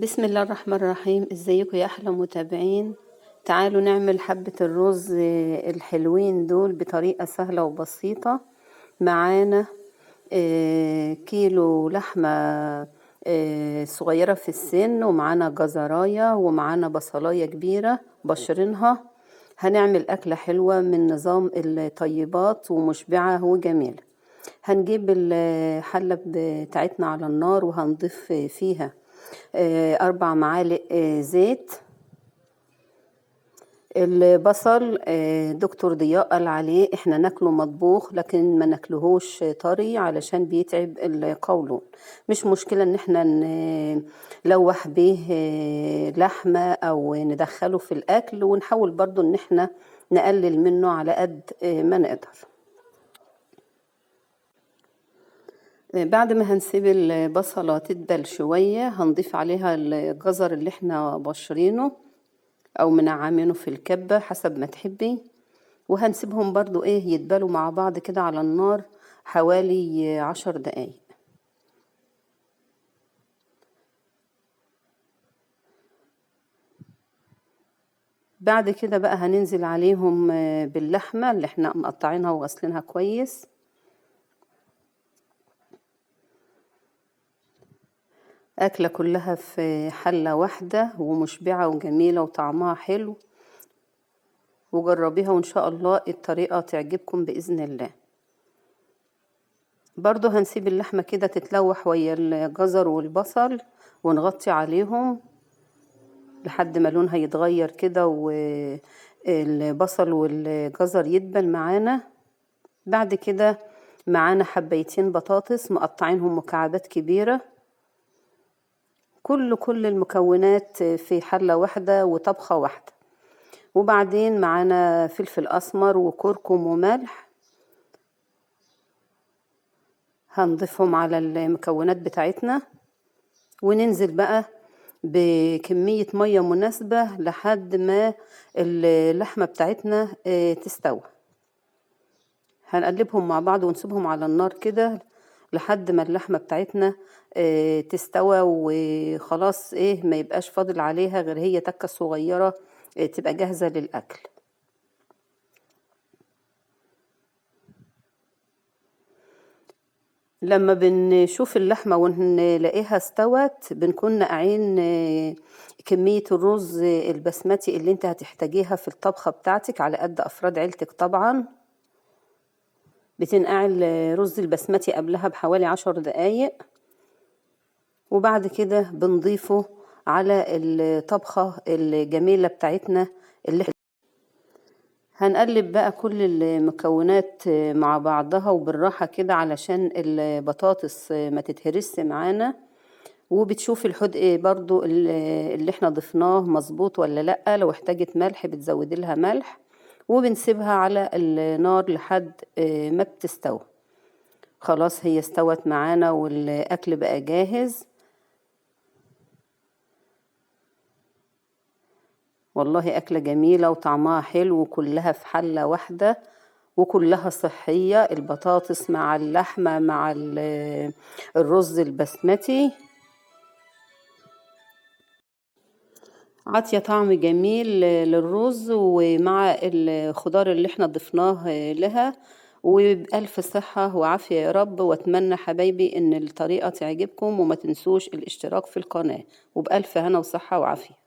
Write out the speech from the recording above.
بسم الله الرحمن الرحيم. ازيكم يا احلى متابعين؟ تعالوا نعمل حبة الرز الحلوين دول بطريقة سهلة وبسيطة. معانا كيلو لحمة صغيرة في السن، ومعانا جزراية، ومعانا بصلاية كبيرة بشرينها. هنعمل أكلة حلوة من نظام الطيبات ومشبعة وجميلة. هنجيب الحلة بتاعتنا على النار، وهنضيف فيها 4 معالق زيت. البصل دكتور ضياء قال عليه احنا ناكله مطبوخ، لكن ما ناكلهوش طري علشان بيتعب القولون. مش مشكلة ان احنا نلوح به لحمة او ندخله في الاكل، ونحاول برضو ان احنا نقلل منه على قد ما نقدر. بعد ما هنسيب البصلة تدبل شوية، هنضيف عليها الجزر اللي احنا بشرينه او منعمينه في الكبة حسب ما تحبي، وهنسيبهم برضو يدبلوا مع بعض كده على النار حوالي 10 دقايق. بعد كده بقى هننزل عليهم باللحمة اللي احنا مقطعينها وغسلينها كويس. أكلة كلها في حلة واحدة ومشبعة وجميلة وطعمها حلو، وجربيها وإن شاء الله الطريقة تعجبكم بإذن الله. برضو هنسيب اللحمة كده تتلوح ويا الجزر والبصل، ونغطي عليهم لحد ما لونها يتغير كده والبصل والجزر يدبل معانا. بعد كده معانا حبيتين بطاطس مقطعينهم مكعبات كبيرة. كل المكونات في حلة واحدة وطبخة واحدة. وبعدين معانا فلفل أسمر وكركم وملح، هنضيفهم على المكونات بتاعتنا، وننزل بقى بكمية مية مناسبة لحد ما اللحمة بتاعتنا تستوي. هنقلبهم مع بعض ونسيبهم على النار كده لحد ما اللحمة بتاعتنا تستوى، وخلاص ما يبقاش فاضل عليها غير هي تكة صغيرة تبقى جاهزة للأكل. لما بنشوف اللحمة ونلاقيها استوت، بنكون نقعين كمية الرز البسمتي اللي انت هتحتاجيها في الطبخة بتاعتك على قد أفراد عيلتك. طبعا بتنقعي الرز البسمتي قبلها بحوالي 10 دقايق، وبعد كده بنضيفه على الطبخة الجميلة بتاعتنا اللي هنقلب بقى كل المكونات مع بعضها وبالراحة كده علشان البطاطس ما تتهرس معانا. وبتشوف الحدق برضو اللي احنا ضفناه مظبوط ولا لأ. لو احتاجت ملح بتزودي لها ملح، وبنسيبها على النار لحد ما بتستوي. خلاص هي استوت معانا والأكل بقى جاهز. والله أكلة جميلة وطعمها حلو، وكلها في حلة واحدة، وكلها صحية. البطاطس مع اللحمة مع الرز البسمتي عطية طعم جميل للرز ومع الخضار اللي احنا ضفناه لها. وبألف صحة وعافية يا رب. واتمنى حبايبي ان الطريقة تعجبكم، وما تنسوش الاشتراك في القناة. وبألف هنا وصحة وعافية.